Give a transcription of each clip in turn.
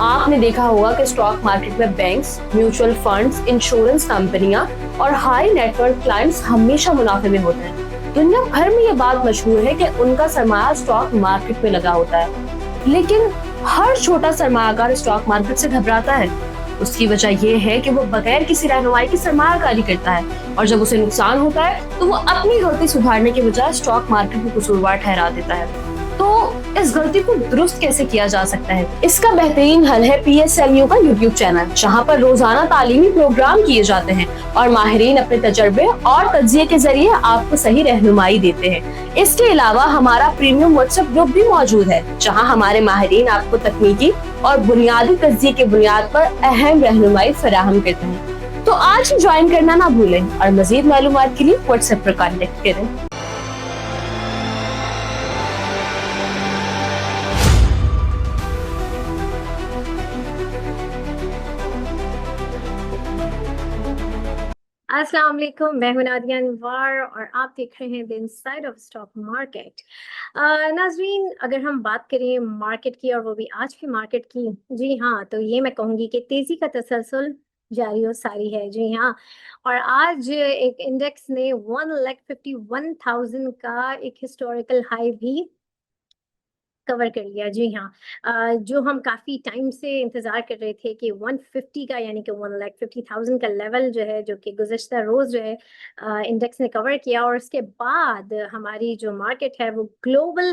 आपने देखा होगा कि स्टॉक मार्केट में बैंक्स, म्यूचुअल फंड्स, इंश्योरेंस कंपनियां और हाई नेटवर्क क्लाइंट्स हमेशा मुनाफे में होते हैं। दुनिया भर में ये बात मशहूर है कि उनका सरमाया स्टॉक मार्केट में लगा होता है, लेकिन हर छोटा सरमायाकार स्टॉक मार्केट से घबराता है। उसकी वजह यह है कि वो बगैर किसी रहनुमाई की सरमायाकारी करता है और जब उसे नुकसान होता है तो वो अपनी गलती सुधारने के बजाय स्टॉक मार्केट को कसूरवार ठहरा देता है। तो इस गलती को दुरुस्त कैसे किया जा सकता है? इसका बेहतरीन हल है PSLU का YouTube चैनल, जहां पर रोजाना तालीमी प्रोग्राम किए जाते हैं और माहिरीन अपने तजर्बे और तज्जिये के जरिए आपको सही रहनुमाई देते हैं। इसके अलावा हमारा प्रीमियम व्हाट्सएप ग्रुप भी मौजूद है, जहां हमारे माहिरीन आपको तकनीकी और बुनियादी तज्जिये की बुनियाद पर अहम रहनुमाई फराहम करते हैं। तो आज ही ज्वाइन करना ना भूलें और मजीद मालूमात के लिए व्हाट्सएप पर कॉन्टेक्ट करें। अस्सलाम वालेकुम, मैं हूं नादिया अनवर और आप देख रहे हैं the inside of stock market. नाजरीन, अगर हम बात करें मार्केट की और वो भी आज की मार्केट की, जी हाँ, तो ये मैं कहूँगी कि तेज़ी का तसलसल जारी और सारी है। जी हाँ, और आज एक इंडेक्स ने 1,51,000 का एक हिस्टोरिकल हाई भी कवर कर लिया। जी हाँ, जो हम काफ़ी टाइम से इंतज़ार कर रहे थे कि 150 का, यानी कि 1,50,000 का लेवल जो है, जो कि गुज़श्ता रोज़ जो है इंडेक्स ने कवर किया, और उसके बाद हमारी जो मार्केट है वो ग्लोबल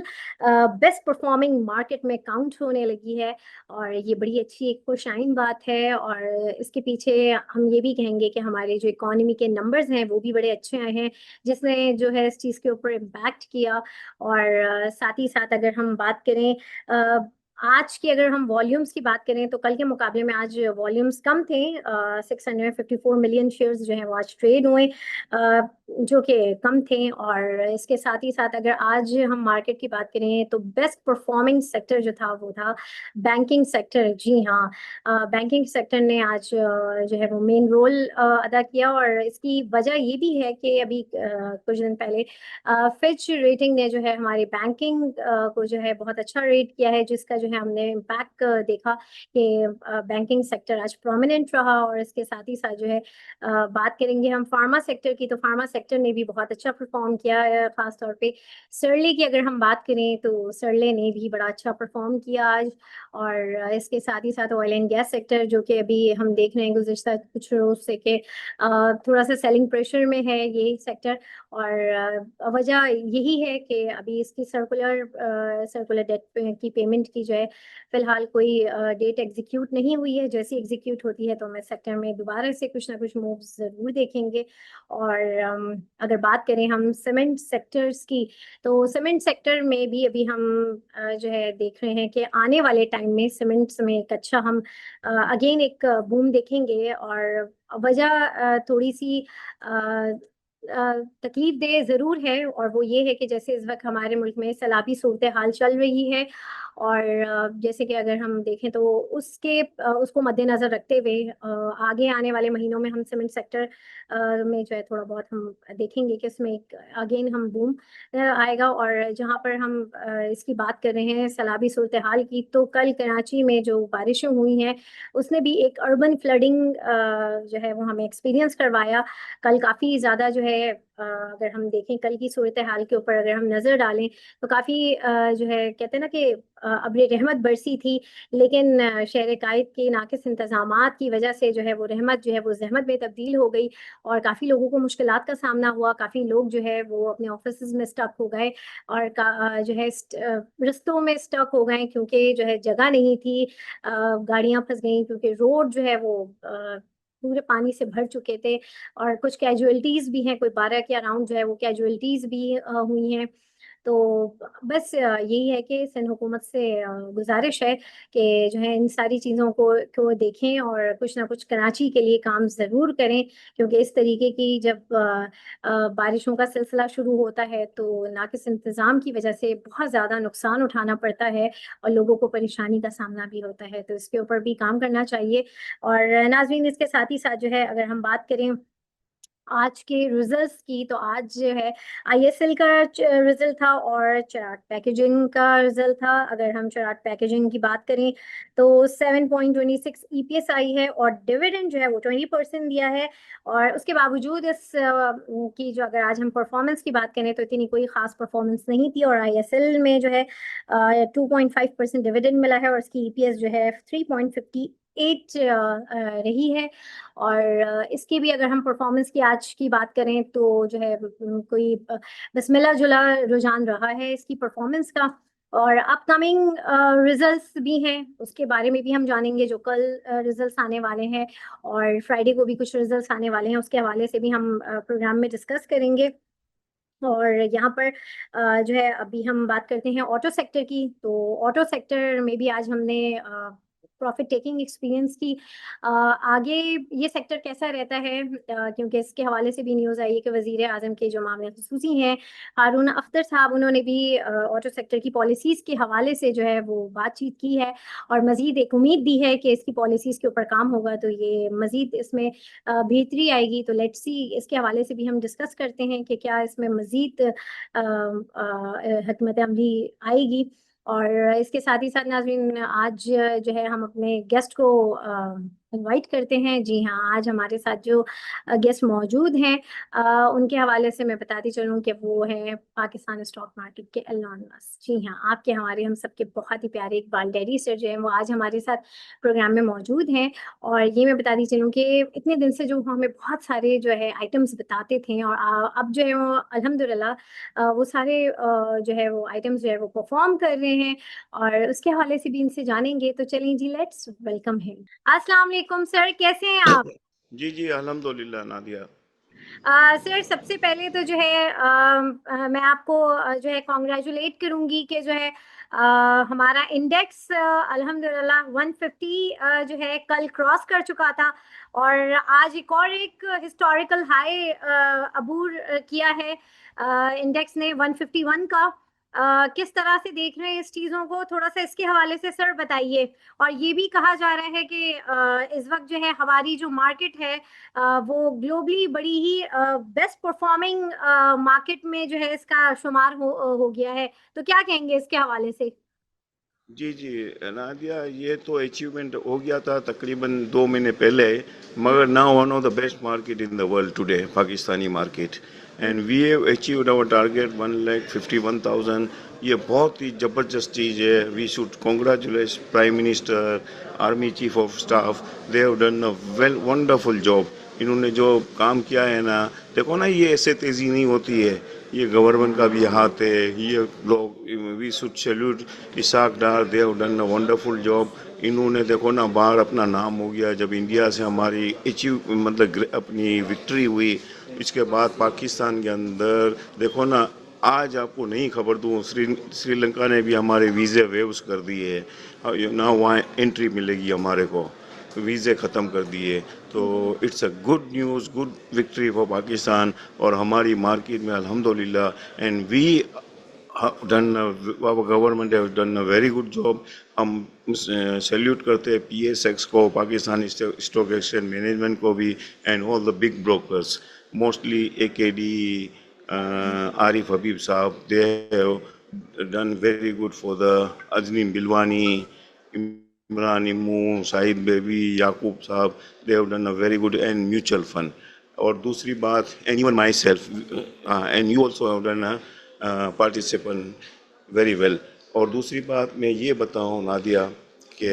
बेस्ट परफॉर्मिंग मार्केट में काउंट होने लगी है। और ये बड़ी अच्छी एक खुशाइन बात है, और इसके पीछे हम ये भी कहेंगे कि हमारे जो इकोनॉमी के नंबर्स हैं वो भी बड़े अच्छे आए हैं, जिसने जो है इस चीज़ के ऊपर इम्पैक्ट किया। और साथ ही साथ अगर हम बात करें आज की, अगर हम वॉल्यूम्स की बात करें, तो कल के मुकाबले में आज वॉल्यूम्स कम थे। 654 मिलियन शेयर्स जो हैं वो आज ट्रेड हुए, जो कि कम थे। और इसके साथ ही साथ अगर आज हम मार्केट की बात करें, तो बेस्ट परफॉर्मिंग सेक्टर जो था वो था बैंकिंग सेक्टर। जी हाँ, बैंकिंग सेक्टर ने आज जो है वो मेन रोल अदा किया। और इसकी वजह ये भी है कि अभी कुछ दिन पहले फिच रेटिंग ने जो है हमारी बैंकिंग को जो है बहुत अच्छा रेट किया है, जिसका जो है हमने इम्पैक्ट देखा कि बैंकिंग सेक्टर आज प्रोमिनेंट रहा। और इसके साथ ही साथ जो है बात करेंगे हम फार्मा सेक्टर की, तो फार्मा सेक्टर ने भी बहुत अच्छा परफॉर्म किया है। खास तौर पे सरले की अगर हम बात करें, तो सरले ने भी बड़ा अच्छा परफॉर्म किया आज। और इसके साथ ही साथ ऑयल एंड गैस सेक्टर, जो कि अभी हम देख रहे हैं गुज़श्ता कुछ रोज से कि थोड़ा सा सेलिंग प्रेशर में है ये सेक्टर। और वजह यही है कि अभी इसकी सर्कुलर डेट की पेमेंट की जो है फिलहाल कोई डेट एग्जीक्यूट नहीं हुई है। जैसी एग्जीक्यूट होती है तो मैं सेक्टर में दोबारा से कुछ ना कुछ मूव ज़रूर देखेंगे। और अगर बात करें हम सीमेंट सेक्टर्स की, तो सीमेंट सेक्टर में भी अभी हम जो है देख रहे हैं कि आने वाले टाइम में सीमेंट्स में एक अच्छा हम अगेन एक बूम देखेंगे। और वजह थोड़ी सी तकलीफ दे ज़रूर है, और वो ये है कि जैसे इस वक्त हमारे मुल्क में सैलाबी सूरत हाल चल रही है। और जैसे कि अगर हम देखें तो उसको मद्देनज़र रखते हुए आगे आने वाले महीनों में हम सीमेंट सेक्टर में जो है थोड़ा बहुत हम देखेंगे कि उसमें एक अगेन हम बूम आएगा। और जहाँ पर हम इसकी बात कर रहे हैं सैलाबी सूरत हाल की, तो कल कराची में जो बारिशें हुई हैं उसने भी एक अर्बन फ्लडिंग जो है वो हमें एक्सपीरियंस करवाया। कल काफ़ी ज़्यादा जो है अगर हम देखें कल की सूरत हाल के ऊपर अगर हम नज़र डालें, तो काफ़ी जो है कहते हैं ना कि अब्र रहमत बरसी थी। लेकिन शहर कायद के नाकिस इंतजामात की वजह से जो है वो रहमत जो है वो जहमत में तब्दील हो गई, और काफ़ी लोगों को मुश्किलात का सामना हुआ। काफ़ी लोग जो है वो अपने ऑफिस में स्टक हो गए, और जो है रस्तों में स्टक हो गए, क्योंकि जो है जगह नहीं थी। गाड़ियाँ फंस गई क्योंकि रोड जो है वो पूरे पानी से भर चुके थे। और कुछ कैजुअलिटीज़ भी हैं, कोई 12 के अराउंड जो है वो कैजुअलिटीज़ भी हुई हैं। तो बस यही है कि सिंध हुकूमत से गुजारिश है कि जो है इन सारी चीज़ों को देखें और कुछ ना कुछ कराची के लिए काम ज़रूर करें, क्योंकि इस तरीके की जब बारिशों का सिलसिला शुरू होता है तो नाकिस इंतज़ाम की वजह से बहुत ज़्यादा नुकसान उठाना पड़ता है, और लोगों को परेशानी का सामना भी होता है। तो इसके ऊपर भी काम करना चाहिए। और नाज़रीन, इसके साथ ही साथ जो है अगर हम बात करें आज के रिजल्ट्स की, तो आज जो है आईएसएल का रिजल्ट था और चराग पैकेजिंग का रिजल्ट था। अगर हम चराग पैकेजिंग की बात करें तो 7.26 ईपीएस आई है और डिविडेंड जो है वो 20% दिया है। और उसके बावजूद इस की जो अगर आज हम परफॉर्मेंस की बात करें तो इतनी कोई खास परफॉर्मेंस नहीं थी। और आईएसएल में जो है 2.5% डिविडेंड मिला है और इसकी ईपीएस जो है 3.58 रही है। और इसकी भी अगर हम परफॉर्मेंस की आज की बात करें तो जो है कोई बस मिला जुला रुझान रहा है इसकी परफॉर्मेंस का। और अपकमिंग रिजल्ट्स भी हैं, उसके बारे में भी हम जानेंगे जो कल रिजल्ट्स आने वाले हैं। और फ्राइडे को भी कुछ रिजल्ट्स आने वाले हैं, उसके हवाले से भी हम प्रोग्राम में डिस्कस करेंगे। और यहाँ पर जो है अभी हम बात करते हैं ऑटो सेक्टर की। तो ऑटो सेक्टर में भी आज हमने प्रॉफिट टेकिंग एक्सपीरियंस की। आगे ये सेक्टर कैसा रहता है, क्योंकि इसके हवाले से भी न्यूज़ आई है कि वजीर आजम के जो मामले खसूसी हैं हारून अख्तर साहब, उन्होंने भी ऑटो सेक्टर की पॉलिसीज़ के हवाले से जो है वो बातचीत की है और मज़ीद एक उम्मीद दी है कि इसकी पॉलिसीज़ के ऊपर काम होगा तो ये मज़ीद इसमें बेहतरी आएगी। तो लेट्स सी, इसके हवाले से भी हम डिस्कस करते हैं कि क्या इसमें मज़ीद हिकमत अमली आएगी। और इसके साथ ही साथ नाज़रीन, आज जो है हम अपने गेस्ट को इनवाइट करते हैं। जी हाँ, आज हमारे साथ जो गेस्ट मौजूद हैं उनके हवाले से मैं बताती चलूँ कि वो है पाकिस्तान स्टॉक मार्केट के एलन मस्क। जी हाँ, आपके हमारे हम सबके बहुत ही प्यारे इकबाल डैडी सर जो है वो आज हमारे साथ प्रोग्राम में मौजूद हैं। और ये मैं बताती चलूँ कि इतने दिन से जो हमें बहुत सारे जो है आइटम्स बताते थे और अब जो है वो अल्हम्दुलिल्लाह वो सारे जो है वो आइटम्स जो है वो परफॉर्म कर रहे हैं और उसके हवाले से भी इनसे जानेंगे। तो चलिए जी, लेट्स वेलकम हिम। अस्सलाम वालेकुम सर, कैसे हैं आप? जी जी अल्हम्दुलिल्लाह नादिया। सर, सबसे पहले तो जो है मैं आपको जो है कॉन्ग्रेचुलेट करूंगी कि जो है हमारा इंडेक्स अल्हम्दुलिल्लाह 150 जो है कल क्रॉस कर चुका था और आज एक हिस्टोरिकल हाई अबूर किया है इंडेक्स ने 151 का। किस तरह से देख रहे हैं इस चीज़ों को, थोड़ा सा इसके हवाले से सर बताइए। और ये भी कहा जा रहा है कि इस वक्त जो है हमारी जो मार्केट है वो ग्लोबली बड़ी ही बेस्ट परफॉर्मिंग मार्केट में जो है इसका शुमार हो गया है। तो क्या कहेंगे इसके हवाले से? जी जी नादिया, ये तो अचीवमेंट हो गया था तकरीबन 2 महीने पहले, मगर now one of the best market in the world today Pakistani market, and we have achieved our target 1,51,000। ये बहुत ही ज़बरदस्त चीज़ है। We should congratulate prime minister, army chief of staff, they have done a well wonderful job. इन्होंने जो काम किया है ना, देखो ना, ये ऐसे तेज़ी नहीं होती है, ये गवर्नमेंट का भी हाथ है। ये लोग, we should salute Ishaq Dar, they have done a wonderful job. इन्होंने देखो ना, बाहर अपना नाम हो गया जब इंडिया से हमारी अचीव मतलब अपनी विक्ट्री हुई। इसके बाद पाकिस्तान के अंदर देखो ना, आज आपको नहीं खबर दूँ, श्रीलंका ने भी हमारे वीज़े वेव्स कर दिए है ना, वहाँ एंट्री मिलेगी हमारे को, वीज़े ख़त्म कर दिए। तो it's a good news, good victory for Pakistan और हमारी मार्केट में अल्हम्दुलिल्लाह। And we done, our government have done a very good job. हम सैल्यूट करते हैं PSX को, पाकिस्तान स्टॉक एक्सचेंज मैनेजमेंट को भी, and all the big brokers, mostly AKD, Arif Habib साहब, they have done very good for the अजनीम बिलवानी, इमरान इमू, साहिद बेबी, याकूब साहब, they have done a very good, and mutual fund. और दूसरी बात, and even myself, and you also have done a participant very well. और दूसरी बात मैं ये बताऊँ नादिया कि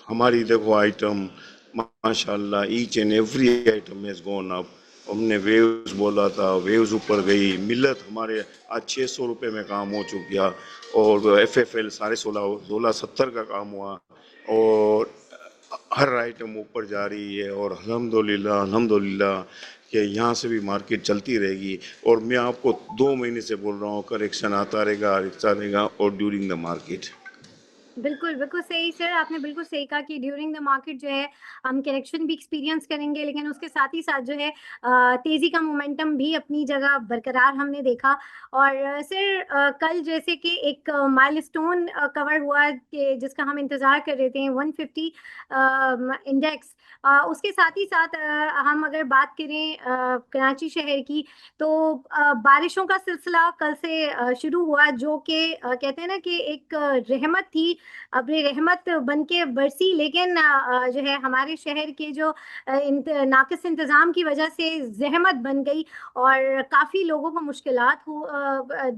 हमारी देखो आइटम माशाल्लाह, each and every item has gone up. हमने वेव्स बोला था, वेव्स ऊपर गई। मिलत हमारे आज 600 रुपये में काम हो चुका और FFL 1670 का काम हुआ और हर आइटम ऊपर जा रही है। और अल्हम्दुलिल्लाह अल्हम्दुलिल्लाह कि यहाँ से भी मार्केट चलती रहेगी। और मैं आपको 2 महीने से बोल रहा हूँ, करेक्शन आता रहेगा और ड्यूरिंग द मार्केट। बिल्कुल, बिल्कुल सही सर, आपने बिल्कुल सही कहा कि ड्यूरिंग द मार्केट जो है हम करेक्शन भी एक्सपीरियंस करेंगे, लेकिन उसके साथ ही साथ जो है तेज़ी का मोमेंटम भी अपनी जगह बरकरार हमने देखा। और सर कल जैसे कि एक माइलस्टोन कवर हुआ कि जिसका हम इंतज़ार कर रहे थे 150 इंडेक्स। उसके साथ ही साथ हम अगर बात करें कराची शहर की, तो बारिशों का सिलसिला कल से शुरू हुआ, जो कि कहते हैं ना कि एक रहमत थी, अब ये रहमत बन के बरसी, लेकिन जो है हमारे शहर के जो नाकिस इंतज़ाम की वजह से ज़हमत बन गई और काफ़ी लोगों को मुश्किलात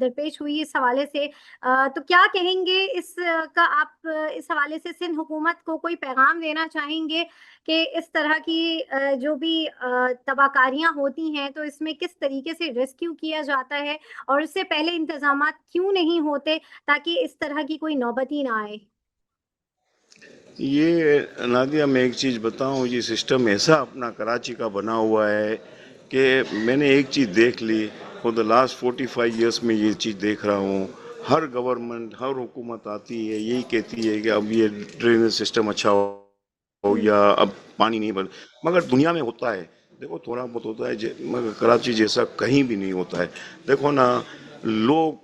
दरपेश हुई इस हवाले से। तो क्या कहेंगे का आप इस हवाले से सिंध हुकूमत को कोई पैगाम देना चाहेंगे कि इस तरह की जो भी तबाहकारियाँ होती हैं, तो इसमें किस तरीके से रेस्क्यू किया जाता है और उससे पहले इंतज़ामात क्यों नहीं होते ताकि इस तरह की कोई नौबत ही ना आए? ये नादिया, मैं एक चीज़ बताऊं, ये सिस्टम ऐसा अपना कराची का बना हुआ है कि मैंने एक चीज़ देख ली, फॉर द लास्ट 45 ईयर्स में ये चीज़ देख रहा हूँ। हर गवर्नमेंट, हर हुकूमत आती है, यही कहती है कि अब ये ड्रेनेज सिस्टम अच्छा हो हुँ। या अब पानी नहीं बन, मगर दुनिया में होता है। देखो थोड़ा बहुत होता है, मगर कराची जैसा कहीं भी नहीं होता है। देखो ना, लोग,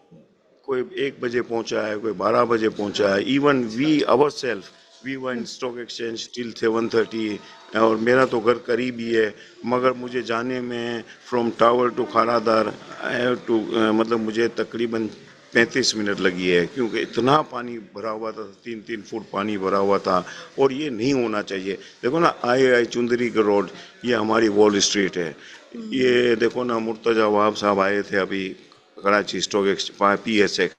कोई 1 बजे पहुंचा है, कोई 12 बजे पहुंचा है। Even we our self, we were in हुँ। Stock exchange till 7:30। और मेरा तो घर करीब ही है, मगर मुझे जाने में from tower to Kharadar I have to, मतलब मुझे तकरीबन 35 मिनट लगी है, क्योंकि इतना पानी भरा हुआ था, 3-3 फुट पानी भरा हुआ था। और ये नहीं होना चाहिए। देखो ना, आई चुंदरी का रोड, ये हमारी वॉल स्ट्रीट है। हुँ। ये देखो ना, मुर्तजा वहाब साहब आए थे अभी कराची स्टॉक एक्सचेंज, PSX।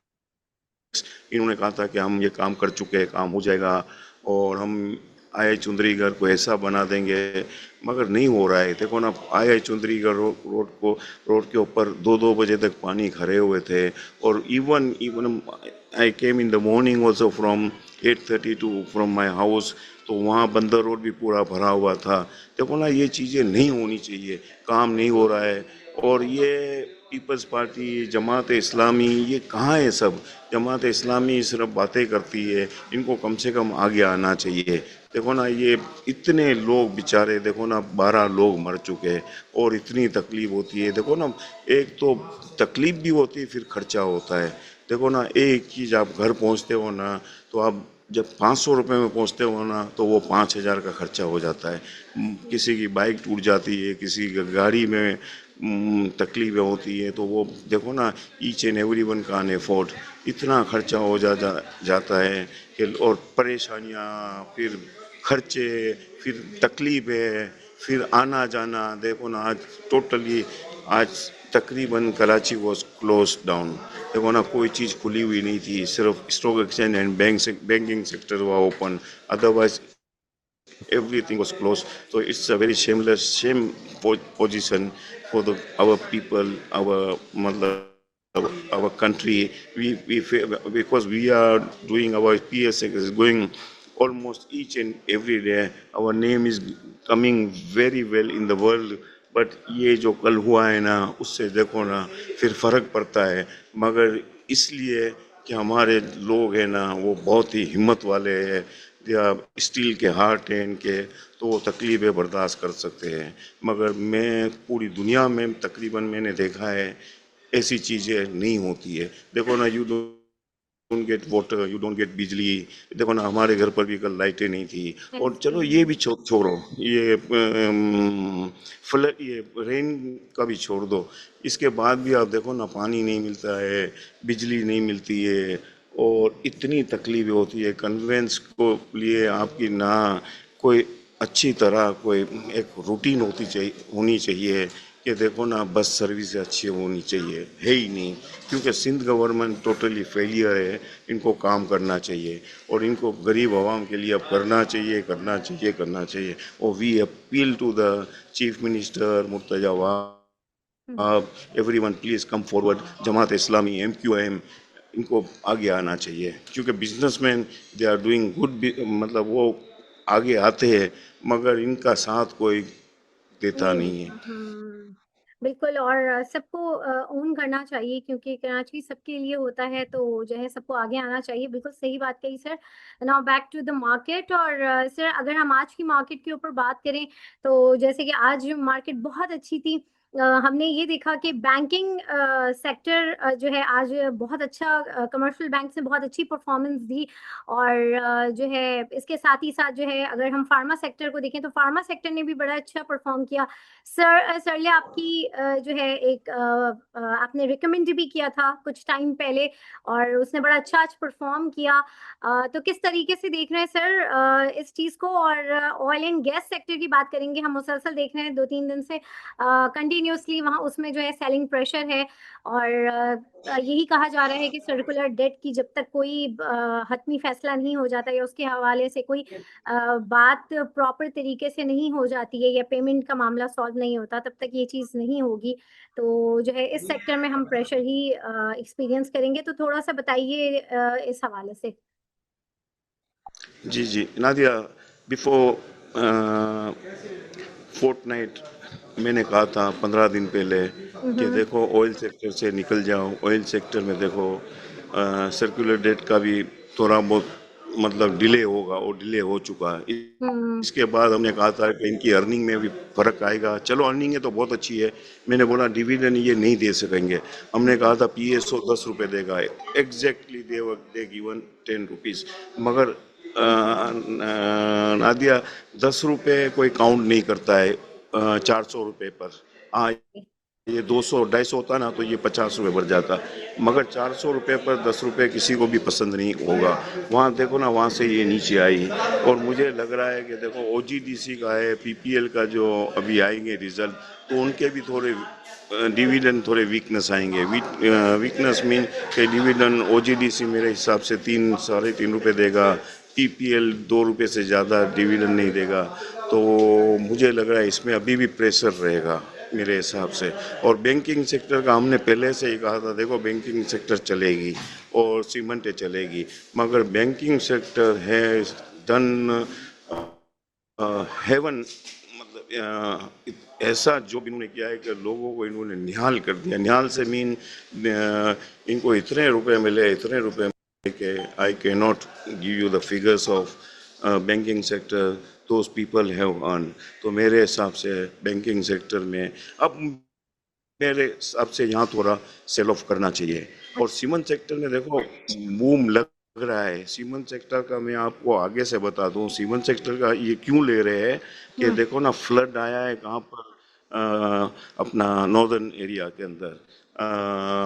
इन्होंने कहा था कि हम ये काम कर चुके हैं, काम हो जाएगा और हम आई चुंदरीगढ़ को ऐसा बना देंगे, मगर नहीं हो रहा है। देखो ना, आई चुंदरीगढ़ रोड के ऊपर 2-2 बजे तक पानी खड़े हुए थे। और even even I came in the morning also from 8:30 to from my house, तो वहाँ बंदर रोड भी पूरा भरा हुआ था। देखो ना, ये चीज़ें नहीं होनी चाहिए, काम नहीं हो रहा है। और ये पीपल्स पार्टी, जमात इस्लामी, ये कहाँ है सब? जमात इस्लामी सिर्फ बातें करती है, इनको कम से कम आगे आना चाहिए। देखो ना, ये इतने लोग बेचारे, देखो ना, 12 लोग मर चुके हैं और इतनी तकलीफ होती है। देखो ना, एक तो तकलीफ भी होती है, फिर खर्चा होता है। देखो ना, एक चीज़ आप घर पहुंचते हो ना, तो आप जब 500 रुपये में पहुंचते हो ना, तो वो 5,000 का खर्चा हो जाता है। किसी की बाइक टूट जाती है, किसी की गाड़ी में तकलीफें होती है, तो वो देखो ना, each and every one can afford, इतना खर्चा हो जाता है कि, और परेशानियाँ, फिर खर्चे, फिर तकलीफें, फिर आना जाना। देखो ना, आज टोटली, आज तकरीबन कराची वॉज क्लोज डाउन। देखो ना, कोई चीज़ खुली हुई नहीं थी, सिर्फ stock exchange and banking sector हुआ open, otherwise everything was closed. So it's a very shame position for our people, our matlab, our country. Because we are doing our PSX is going almost each and every day. Our name is coming very well in the world. But ये जो कल हुआ है ना, उससे देखो ना, फिर फ़र्क पड़ता है। मगर इसलिए कि हमारे लोग हैं ना, वो बहुत ही हिम्मत वाले हैं, या स्टील के हार्ट हैं इनके, तो वो तकलीफ़ें बर्दाश्त कर सकते हैं। मगर मैं पूरी दुनिया में तकरीबन मैंने देखा है, ऐसी चीज़ें नहीं होती है। देखो ना, you don't get water, you don't get बिजली। देखो ना, हमारे घर पर भी कल लाइटें नहीं थी। और चलो ये भी छोड़ो, ये फ्लड, ये रेन का भी छोड़ दो। इसके बाद भी आप देखो ना, पानी नहीं मिलता है, बिजली नहीं मिलती है, और इतनी तकलीफ होती है। कन्वेंस को लिए आपकी ना कोई अच्छी तरह कोई एक रूटीन होनी चाहिए कि देखो ना, बस सर्विस अच्छी होनी चाहिए, है ही नहीं। क्योंकि सिंध गवर्नमेंट टोटली फेलियर है। इनको काम करना चाहिए, और इनको गरीब आवाम के लिए अब करना चाहिए, करना चाहिए, करना चाहिए। और we appeal to the chief minister Murtaza हुँ। Everyone, please come forward. Jamaat Islami, MQM, इनको आगे आना चाहिए, क्योंकि businessman they are doing good, मतलब वो आगे आते हैं, मगर इनका साथ कोई देता नहीं नहीं है। देता। हुँ। बिल्कुल। और सबको ओन करना चाहिए, क्योंकि कराची सबके लिए होता है, तो जो है सबको आगे आना चाहिए। बिल्कुल सही बात कही sir. Now back to the market. और सर अगर हम आज की मार्केट के ऊपर बात करें, तो जैसे कि आज मार्केट बहुत अच्छी थी। हमने ये देखा कि बैंकिंग सेक्टर जो है आज बहुत अच्छा, कमर्शियल बैंक ने बहुत अच्छी परफॉर्मेंस दी। और जो है इसके साथ ही साथ जो है अगर हम फार्मा सेक्टर को देखें, तो फार्मा सेक्टर ने भी बड़ा अच्छा परफॉर्म किया। सरले आपकी जो है एक आपने रिकमेंड भी किया था कुछ टाइम पहले, और उसने बड़ा अच्छा आज परफॉर्म किया। तो किस तरीके से देख रहे हैं सर इस चीज को? और ऑयल एंड गैस सेक्टर की बात करेंगे, हम मुसलसल देख रहे हैं 2-3 दिन से कंटिन्यूअसली वहाँ उसमें जो है सेलिंग प्रेशर है। और यही कहा जा रहा है कि सर्कुलर डेट की जब तक कोई हतमी फैसला नहीं हो जाता, या उसके हवाले से कोई बात प्रॉपर तरीके से नहीं हो जाती है, या पेमेंट का मामला सॉल्व नहीं होता, तब तक ये चीज़ नहीं होगी। तो जो है इस सेक्टर में हम प्रेशर ही एक्सपीरियंस करेंगे। तो थोड़ा सा बताइए इस हवाले से। जी जी नादिया, बिफोर फोर्टनाइट मैंने कहा था 15 दिन पहले कि देखो ऑयल सेक्टर से निकल जाओ। ऑयल सेक्टर में देखो सर्कुलर डेट का भी थोड़ा बहुत मतलब डिले होगा, और डिले हो चुका है। इसके बाद हमने कहा था कि इनकी अर्निंग में भी फर्क आएगा। चलो अर्निंग है तो बहुत अच्छी है, मैंने बोला डिविडेंड ये नहीं दे सकेंगे। हमने कहा था PSO 10 रुपये देगा, एग्जैक्टली दे गिवन 10 रुपीज़। मगर नादिया 10 रुपये कोई काउंट नहीं करता है 400 रुपये पर। हाँ, ये 200-250 होता ना तो ये 50 रुपये बढ़ जाता, मगर 400 रुपये पर 10 रुपये किसी को भी पसंद नहीं होगा। वहाँ देखो ना, वहाँ से ये नीचे आई। और मुझे लग रहा है कि देखो OGDC का है, PPL का जो अभी आएंगे रिजल्ट, तो उनके भी थोड़े डिविडेंड थोड़े वीकनेस आएंगे। वीकनेस मीन कि डिविडेंड OGDC मेरे हिसाब से 3-3.5 रुपये देगा, PPL 2 रुपये से ज़्यादा डिविडेंड नहीं देगा। तो मुझे लग रहा है इसमें अभी भी प्रेशर रहेगा मेरे हिसाब से। और बैंकिंग सेक्टर का हमने पहले से ही कहा था, देखो बैंकिंग सेक्टर चलेगी और सीमेंट चलेगी, मगर बैंकिंग सेक्टर है डन हेवन, मतलब ऐसा जो इन्होंने किया है कि लोगों को इन्होंने निहाल कर दिया। निहाल से मीन इनको इतने रुपए मिले, इतने रुपए मिले कि I can not give you the figures of banking sector those people have earn. तो मेरे हिसाब से बैंकिंग सेक्टर में अब मेरे हिसाब से यहाँ थोड़ा सेल ऑफ करना चाहिए। और सीमेंट सेक्टर में देखो बूम लग रहा है। सीमेंट सेक्टर का मैं आपको आगे से बता दूं, सीमेंट सेक्टर का ये क्यों ले रहे हैं कि देखो ना फ्लड आया है कहाँ पर, अपना नॉर्दर्न एरिया के अंदर,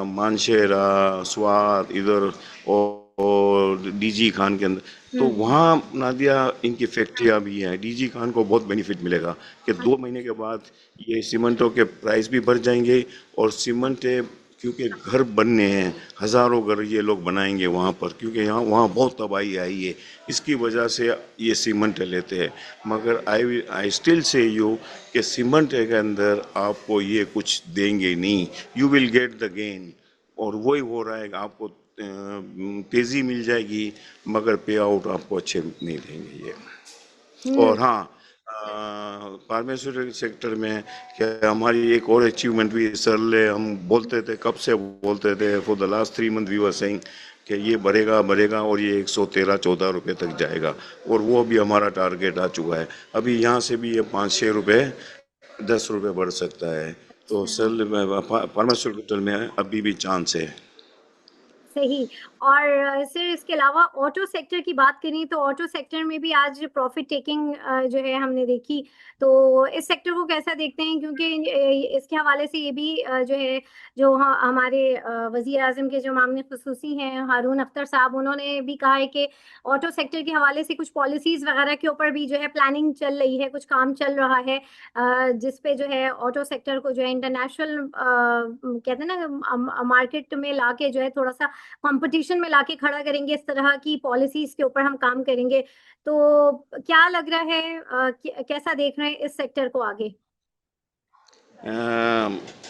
मानशेरा, स्वात इधर, और DG खान के अंदर। तो वहाँ नादिया इनकी फैक्ट्रियाँ भी हैं। DG खान को बहुत बेनिफिट मिलेगा कि 2 महीने के बाद ये सीमेंटों के प्राइस भी बढ़ जाएंगे। और सीमेंट क्योंकि घर बनने हैं, हज़ारों घर ये लोग बनाएंगे वहाँ पर, क्योंकि यहाँ वहाँ बहुत तबाही आई है, इसकी वजह से ये सीमेंट लेते हैं। मगर आई स्टिल से यू कि सीमेंट के अंदर आपको ये कुछ देंगे नहीं, you will get the gain. और वही हो रहा है, आपको तेज़ी मिल जाएगी मगर पे आउट आपको अच्छे नहीं देंगे ये। और हाँ, फार्मास्यूटिकल सेक्टर में क्या हमारी एक और अचीवमेंट भी सर ले, हम बोलते थे, कब से बोलते थे, for the last 3 month we were saying कि ये बढ़ेगा और ये 113-14 रुपये तक जाएगा। और वो भी हमारा टारगेट आ चुका है। अभी यहाँ से भी ये 5-6 रुपये 10 रुपये बढ़ सकता है। तो सर फार्मास्यूटिकल में अभी भी चांस है। सही। और सर इसके अलावा ऑटो सेक्टर की बात करें, तो ऑटो सेक्टर में भी आज प्रॉफिट टेकिंग जो है हमने देखी। तो इस सेक्टर को कैसा देखते हैं? क्योंकि इसके हवाले से ये भी जो है, जो हमारे वजीर आजम के जो मामले खसूसी हैं हारून अख्तर साहब, उन्होंने भी कहा है कि ऑटो सेक्टर के हवाले से कुछ पॉलिसीज वगैरह के ऊपर भी जो है प्लानिंग चल रही है, कुछ काम चल रहा है, जिस पे जो है ऑटो सेक्टर को जो है इंटरनेशनल कहते हैं ना मार्केट में लाके जो है थोड़ा सा कंपटीशन में लाके खड़ा करेंगे। इस तरह की पॉलिसीज के ऊपर हम काम करेंगे। तो क्या लग रहा है, कैसा देख रहे हैं इस सेक्टर को आगे?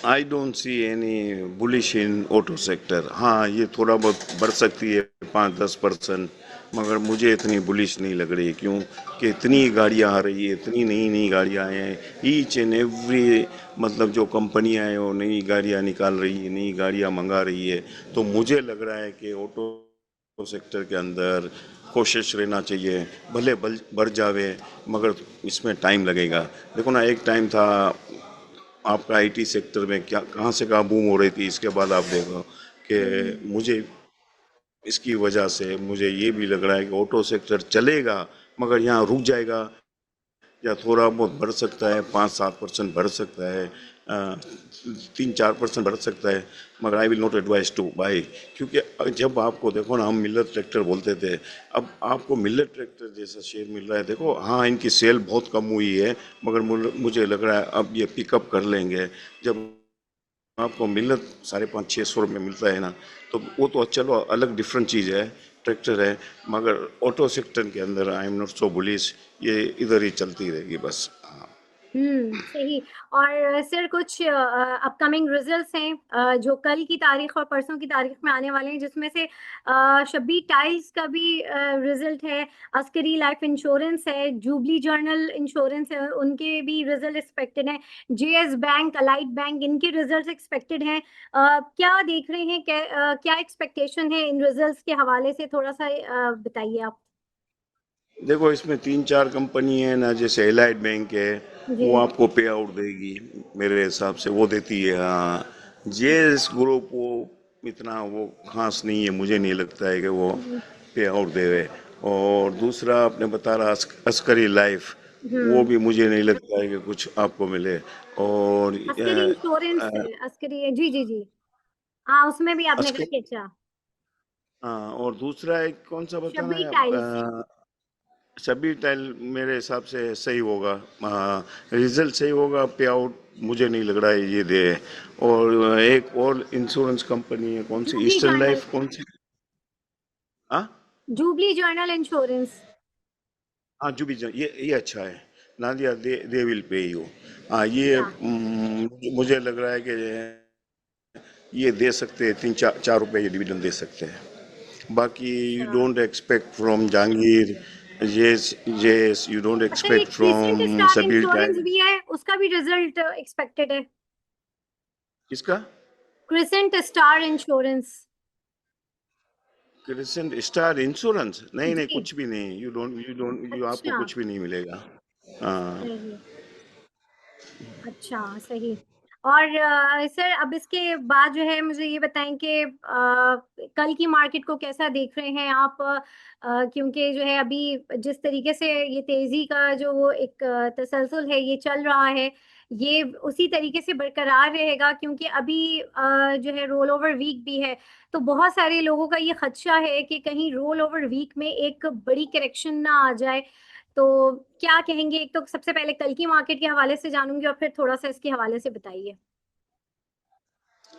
I don't see any bullish in auto sector. हाँ, ये थोड़ा बहुत बढ़ सकती है 5-10%, मगर मुझे इतनी बुलिश नहीं लग रही। क्यों कि इतनी गाड़ियां आ रही है, इतनी नई नई गाड़ियां हैं, ईच एंड एवरी मतलब जो कंपनियां हैं वो नई गाड़ियां निकाल रही है, नई गाड़ियां मंगा रही है। तो मुझे लग रहा है कि ऑटो सेक्टर के अंदर कोशिश रहना चाहिए, भले बढ़ जावे मगर इसमें टाइम लगेगा। देखो ना, एक टाइम था आपका आईटी सेक्टर में क्या कहाँ से कहाँ बूम हो रही थी, इसके बाद आप देखो कि मुझे इसकी वजह से मुझे ये भी लग रहा है कि ऑटो सेक्टर चलेगा मगर यहाँ रुक जाएगा, या थोड़ा बहुत बढ़ सकता है, 5-7% बढ़ सकता है, 3-4% बढ़ सकता है, मगर I will not advice two by. क्योंकि जब आपको देखो ना, हम मिलर ट्रैक्टर बोलते थे, अब आपको मिलर ट्रैक्टर जैसा शेयर मिल रहा है। देखो हाँ, इनकी सेल बहुत कम हुई है मगर मुझे लग रहा है अब ये पिकअप कर लेंगे। जब आपको मिलत 550-600 रुपये मिलता है ना, तो वो तो चलो अलग डिफरेंट चीज़ है, ट्रैक्टर है। मगर ऑटो सेक्टर के अंदर I am not so bullish, ये इधर ही चलती रहेगी बस। हाँ। सही। और सर कुछ अपकमिंग रिजल्ट्स हैं जो कल की तारीख और परसों की तारीख में आने वाले हैं, जिसमें से शब्बीर टाइल्स का भी रिजल्ट है, अस्करी लाइफ इंश्योरेंस है, जुबली जर्नल इंश्योरेंस है, उनके भी रिजल्ट एक्सपेक्टेड हैं, जेएस बैंक, अलाइड बैंक, इनके रिजल्ट्स एक्सपेक्टेड हैं। क्या देख रहे हैं, क्या एक्सपेक्टेशन है इन रिजल्ट्स के हवाले से, थोड़ा सा बताइए आप। देखो, इसमें 3-4 कंपनी है ना, जैसे एलाइड बैंक है, जी वो आपको पे आउट देगी मेरे हिसाब से, वो देती है। हाँ, जेएस ग्रुप वो इतना वो खास नहीं है, मुझे नहीं लगता है कि वो पे आउट देवे। और दूसरा आपने बता रहा अस्करी लाइफ, वो भी मुझे नहीं लगता है कि कुछ आपको मिले। और अस्करी इंश्योरेंस है, अस्करी, जी जी जी, हाँ उसमें भी आपने कहा अस्करी, कि अच्छा। हाँ, और दूसरा एक कौन सा बताना शब्बीर है टाइल्स। सभी टाइल मेरे हिसाब से सही होगा, रिजल्ट सही होगा, पे आउट मुझे नहीं लग रहा है ये दे। और एक और इंश्योरेंस कंपनी है, कौन सी, जुबली ईस्टर्न जर्नल, लाइफ, कौन सी? हाँ जुबली जर्नल इंश्योरेंस। हाँ, जो भी ये अच्छा है Nadia, they will pay you. हाँ, ये अच्छा मुझे लग रहा है कि ये दे सकते हैं, 3-4 रुपए ये डिविडेंड दे सकते हैं। बाकी यू अच्छा। Don't expect from Jahangir, yes yes, you don't अच्छा, expect एक crescent from star Sabil insurance Tile। भी है, उसका भी रिजल्ट एक्सपेक्टेड है। किसका? Crescent star insurance. Crescent star insurance? नहीं नहीं, जी। कुछ भी नहीं, यू आपको अच्छा कुछ भी नहीं मिलेगा। हाँ। सही। अच्छा सही। और सर अब इसके बाद जो है मुझे ये बताएं कि कल की मार्केट को कैसा देख रहे हैं आप, क्योंकि जो है अभी जिस तरीके से ये तेजी का जो वो एक तसलसल है ये चल रहा है, ये उसी तरीके से बरकरार रहेगा, क्योंकि अभी जो है रोल ओवर वीक भी है। तो बहुत सारे लोगों का ये खदशा है कि कहीं रोल ओवर वीक में एक बड़ी करेक्शन ना आ जाए। तो क्या कहेंगे, एक तो सबसे पहले कल की मार्केट के हवाले से जानूंगी और फिर थोड़ा सा इसके हवाले से बताइए।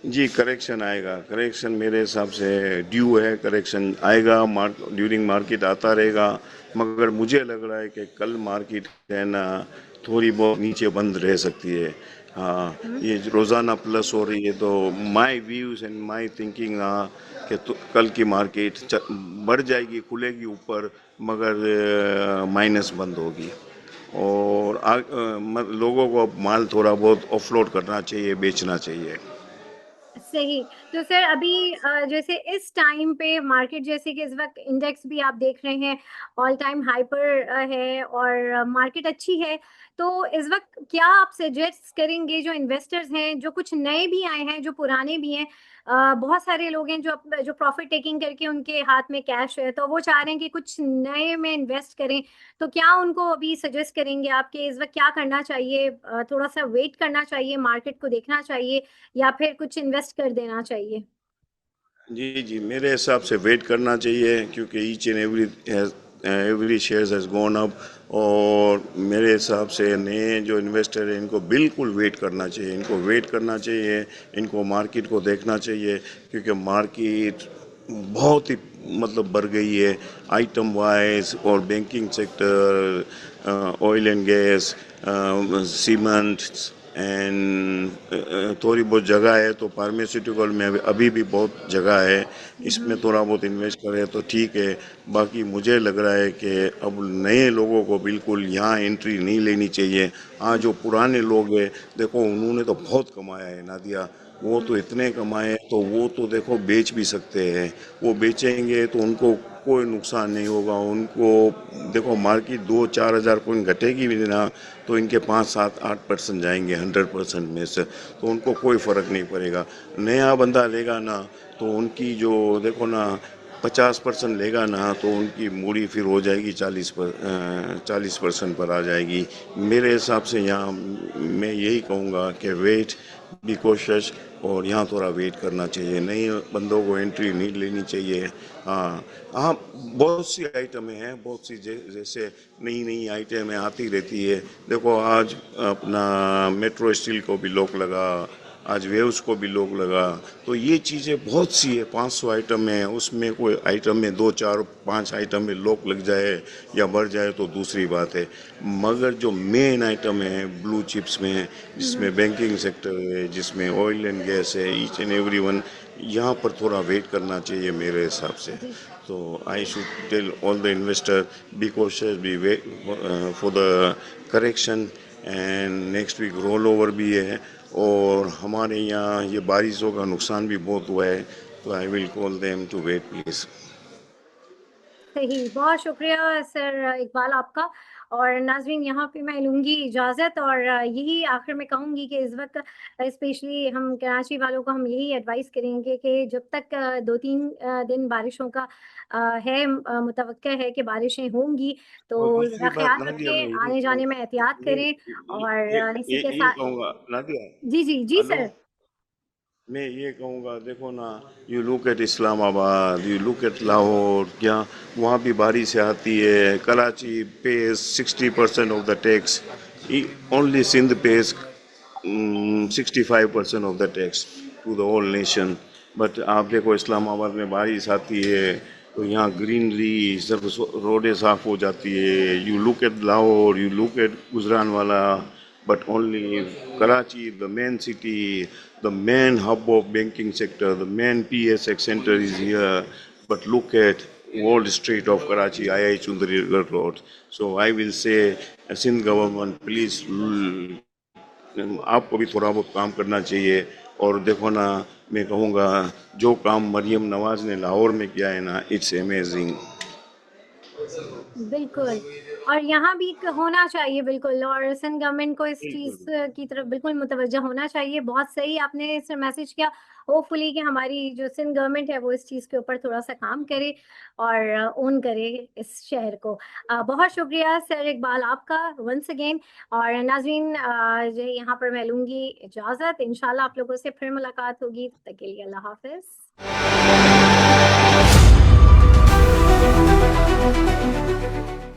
जी, करेक्शन आएगा, करेक्शन मेरे हिसाब से ड्यू है, करेक्शन आएगा, ड्यूरिंग मार्केट आता रहेगा। मगर मुझे लग रहा है कि कल मार्केट है ना, थोड़ी बहुत नीचे बंद रह सकती है। हाँ, ये रोज़ाना प्लस हो रही है, तो my views and my thinking कि तो कल की मार्केट बढ़ जाएगी, खुलेगी ऊपर, मगर माइनस बंद होगी। और लोगों को अब माल थोड़ा बहुत ऑफलोड करना चाहिए, बेचना चाहिए। सही। तो सर अभी जैसे इस टाइम पे मार्केट, जैसे कि इस वक्त इंडेक्स भी आप देख रहे हैं ऑल टाइम हाई पर है और मार्केट अच्छी है, तो इस वक्त क्या आप सजेस्ट करेंगे जो इन्वेस्टर्स हैं, जो कुछ नए भी आए हैं, जो पुराने भी हैं, बहुत सारे लोग हैं जो प्रॉफिट टेकिंग करके उनके हाथ में कैश है, तो वो चाह रहे हैं कि कुछ नए में इन्वेस्ट करें, तो क्या उनको अभी सजेस्ट करेंगे आपके इस वक्त क्या करना चाहिए? थोड़ा सा वेट करना चाहिए, मार्केट को देखना चाहिए, या फिर कुछ इन्वेस्ट कर देना चाहिए? जी जी, मेरे हिसाब से वेट करना चाहिए, क्योंकि each and every shares has gone up. और मेरे हिसाब से नए जो इन्वेस्टर हैं, इनको बिल्कुल वेट करना चाहिए, इनको वेट करना चाहिए, इनको मार्केट को देखना चाहिए, क्योंकि मार्केट बहुत ही मतलब बढ़ गई है आइटम वाइज। और banking sector, oil and gas, cement, and थोड़ी बहुत जगह है तो फार्मास्यूटिकल में अभी भी बहुत जगह है, इसमें थोड़ा बहुत इन्वेस्ट करें तो ठीक है। बाकी मुझे लग रहा है कि अब नए लोगों को बिल्कुल यहाँ एंट्री नहीं लेनी चाहिए। हाँ, जो पुराने लोग हैं देखो उन्होंने तो बहुत कमाया है नादिया, वो तो इतने कमाए तो वो तो देखो बेच भी सकते हैं, वो बेचेंगे तो उनको कोई नुकसान नहीं होगा। उनको देखो मार्केट 2-4 हज़ार पॉइंट घटेगी भी ना तो इनके 5-7-8% जाएंगे 100% में से, तो उनको कोई फ़र्क नहीं पड़ेगा। नया बंदा लेगा ना तो उनकी जो देखो ना 50% लेगा ना तो उनकी मूड़ी फिर हो जाएगी 40% पर आ जाएगी। मेरे हिसाब से यहाँ मैं यही कहूँगा कि वेट बी कोशिश और यहाँ थोड़ा वेट करना चाहिए, नए बंदों को एंट्री नहीं लेनी चाहिए। हाँ हाँ, बहुत सी आइटमें हैं, बहुत सी जैसे नई नई आइटमें आती रहती है। देखो आज अपना मेट्रो स्टील को भी लॉक लगा, आज वेव्स को भी लॉक लगा, तो ये चीज़ें बहुत सी है, 500 आइटम है, उसमें कोई आइटम में 2-4-5 आइटम में लॉक लग जाए या बढ़ जाए तो दूसरी बात है। मगर जो मेन आइटम है ब्लू चिप्स में, जिसमें बैंकिंग सेक्टर है, जिसमें ऑयल एंड गैस है, ईच एंड एवरी वन, यहाँ पर थोड़ा वेट करना चाहिए मेरे हिसाब से। तो I should tell all the investor be cautious, be wait for the correction. And next week roll over भी है और हमारे यहाँ ये बारिशों का नुकसान भी बहुत हुआ है, तो I will call them to wait please. सही, बहुत शुक्रिया सर इकबाल आपका। और नाज़रीन यहाँ पे मैं लूँगी इजाज़त और यही आखिर में कहूँगी कि इस वक्त स्पेशली हम कराची वालों को हम यही एडवाइस करेंगे कि जब तक 2-3 दिन बारिशों का है मुतवक्का है कि बारिशें होंगी, और तो दूसरी ज़रा बात ख्याल नादिया, मैं रखें, आने जाने में एहतियात करें और इसी के ये साथ कहूँगा नादिया, जी, जी, जी हेलो, सर। मैं ये कहूँगा देखो ना, you look at Islamabad, you look at Lahore, क्या वहाँ भी बारिश आती है। Karachi pays 60% of the tax, only Sindh pays 65% of the tax to the whole nation. But आप देखो इस्लामाबाद में बारिश आती है तो यहाँ ग्रीनरी, सब रोडें साफ हो जाती है। You look at Lahore, you look eight Gujranwala, but only Karachi, the main city, the main hub of banking sector, the main PSX center is here. But look at Wall Street of Karachi, II Chundri Road. So I will say, Sindh government, please, आपको भी थोड़ा बहुत काम करना चाहिए। और देखो ना, मैं कहूँगा जो काम मरियम नवाज ने लाहौर में किया है ना, इट्स अमेजिंग। बिल्कुल, और यहाँ भी होना चाहिए बिल्कुल, और सिंध गवर्नमेंट को इस चीज़ की तरफ बिल्कुल मुतवज्जा होना चाहिए। बहुत सही आपने इस मैसेज किया। होपफुली कि हमारी जो सिंध गवर्नमेंट है वो इस चीज़ के ऊपर थोड़ा-सा काम करे और ओन करे इस शहर को। बहुत शुक्रिया सर इकबाल आपका वंस अगेन। और नाज़रीन जो यहाँ पर मैं लूँगी इजाज़त, इंशाल्लाह आप लोगों से फिर मुलाकात होगी, तब तक के लिए अल्लाह हाफ़िज़।